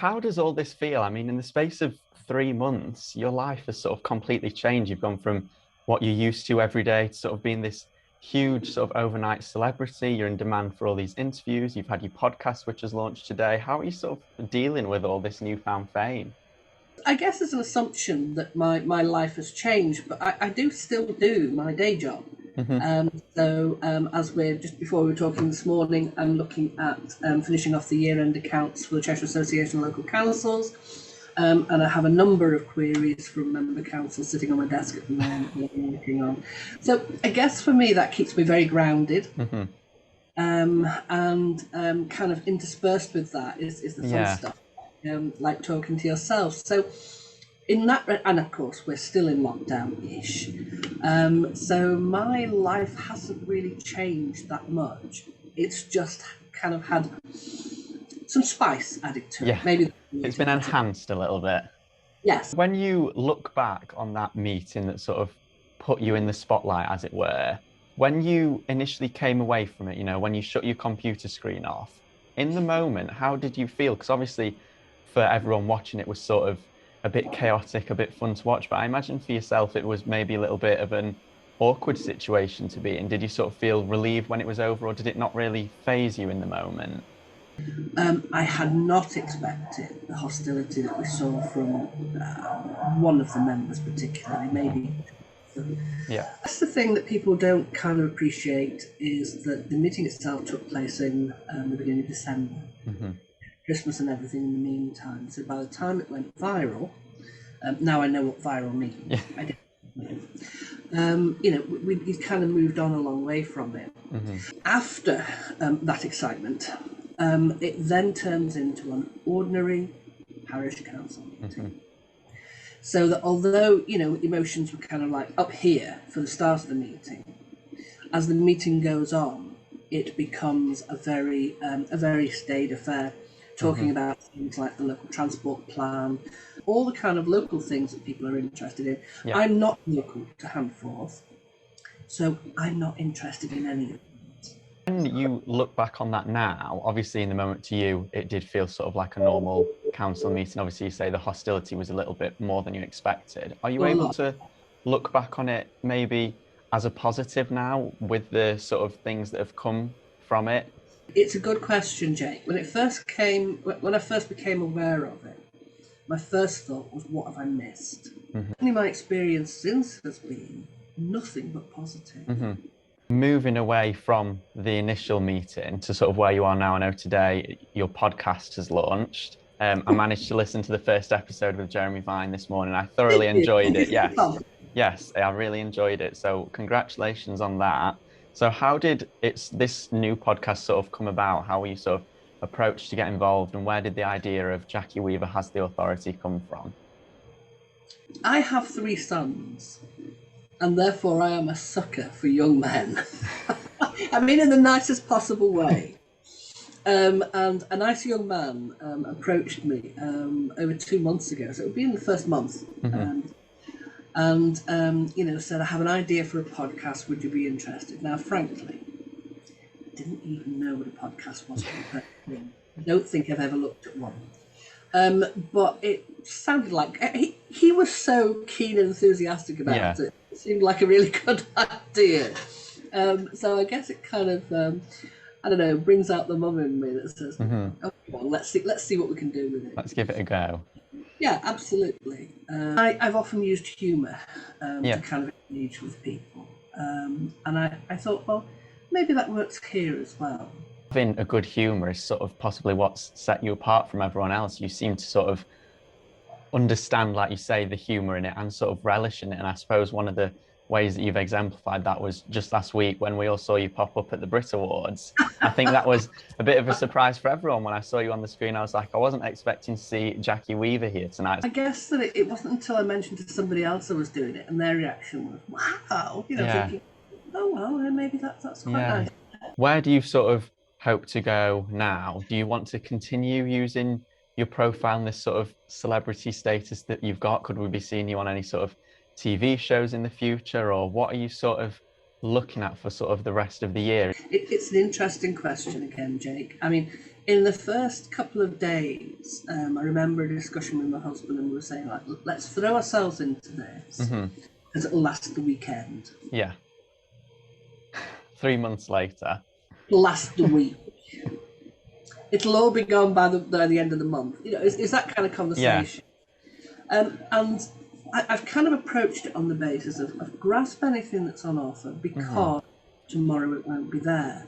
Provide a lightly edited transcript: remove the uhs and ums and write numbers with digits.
how does all this feel? I mean, in the space of 3 months, your life has sort of completely changed. You've gone from what you're used to every day to sort of being this huge sort of overnight celebrity. You're in demand for all these interviews. You've had your podcast, which has launched today. How are you sort of dealing with all this newfound fame? I guess it's an assumption that my life has changed, but I do still do my day job. As we're just before we were talking this morning, I'm looking at finishing off the year-end accounts for the Cheshire Association of Local Councils, and I have a number of queries from member councils sitting on my desk at the moment that I'm working on. So I guess for me that keeps me very grounded. And kind of interspersed with that is the fun stuff, like talking to yourself. So in that, and of course we're still in lockdown-ish, so my life hasn't really changed that much. It's just kind of had some spice added to it. Maybe it's been enhanced a little bit. Yes. When you look back on that meeting that sort of put you in the spotlight, as it were, when you initially came away from it, you know, when you shut your computer screen off, in the moment, how did you feel? Because obviously for everyone watching, it was sort of a bit chaotic, a bit fun to watch, but I imagine for yourself it was maybe a little bit of an awkward situation to be in. Did you sort of feel relieved when it was over, or did it not really faze you in the moment? I had not expected the hostility that we saw from one of the members particularly, maybe. That's the thing that people don't kind of appreciate, is that the meeting itself took place in the beginning of December. Christmas and everything in the meantime. So by the time it went viral, now I know what viral means. I didn't. You know, we'd kind of moved on a long way from it. After that excitement, it then turns into an ordinary parish council meeting. So that although, you know, emotions were kind of like up here for the start of the meeting, as the meeting goes on, it becomes a very staid affair, talking about things like the local transport plan, all the kind of local things that people are interested in. I'm not local to Handforth, so I'm not interested in any of it. When you look back on that now, obviously in the moment to you, it did feel sort of like a normal council meeting. Obviously you say the hostility was a little bit more than you expected. Are you able to look back on it maybe as a positive now, with the sort of things that have come from it? It's a good question, Jake. When I first became aware of it, my first thought was, what have I missed? Only my experience since has been nothing but positive. Moving away from the initial meeting to sort of where you are now, I know today your podcast has launched. I managed to listen to the first episode with Jeremy Vine this morning. I thoroughly enjoyed it. Yes, I really enjoyed it. So congratulations on that. So how did this new podcast sort of come about? How were you sort of approached to get involved, and where did the idea of Jackie Weaver Has the Authority come from? I have 3 sons, and therefore I am a sucker for young men. I mean, in the nicest possible way. And a nice young man approached me over 2 months ago, so it would be in the first month. You know, said, I have an idea for a podcast, would you be interested? Now, frankly, I didn't even know what a podcast was. I don't think I've ever looked at one. But it sounded like, he was so keen and enthusiastic about it. It seemed like a really good idea. So I guess it kind of, I don't know, brings out the mum in me that says, oh, well, let's see what we can do with it. Let's give it a go. Yeah, absolutely. I've often used humour to kind of engage with people. And I thought, well, maybe that works here as well. Having a good humour is sort of possibly what's set you apart from everyone else. You seem to sort of understand, like you say, the humour in it and sort of relish in it. And I suppose one of the ways that you've exemplified that was just last week when we all saw you pop up at the Brit Awards. I think that was a bit of a surprise for everyone. When I saw you on the screen, I was like, I wasn't expecting to see Jackie Weaver here tonight. I guess that it wasn't until I mentioned to somebody else I was doing it, and their reaction was, wow, you know, thinking, oh, well, maybe that's quite nice. Where do you sort of hope to go now? Do you want to continue using your profile and this sort of celebrity status that you've got? Could we be seeing you on any sort of TV shows in the future, or what are you sort of looking at for sort of the rest of the year? It's an interesting question again, Jake. I mean, In the first couple of days, I remember a discussion with my husband, and we were saying, like, let's throw ourselves into this because it'll last the weekend. Yeah. 3 months later. Last the week. It'll all be gone by the end of the month. You know, it's that kind of conversation. Yeah. And I've kind of approached it on the basis of grasp anything that's on offer because tomorrow it won't be there.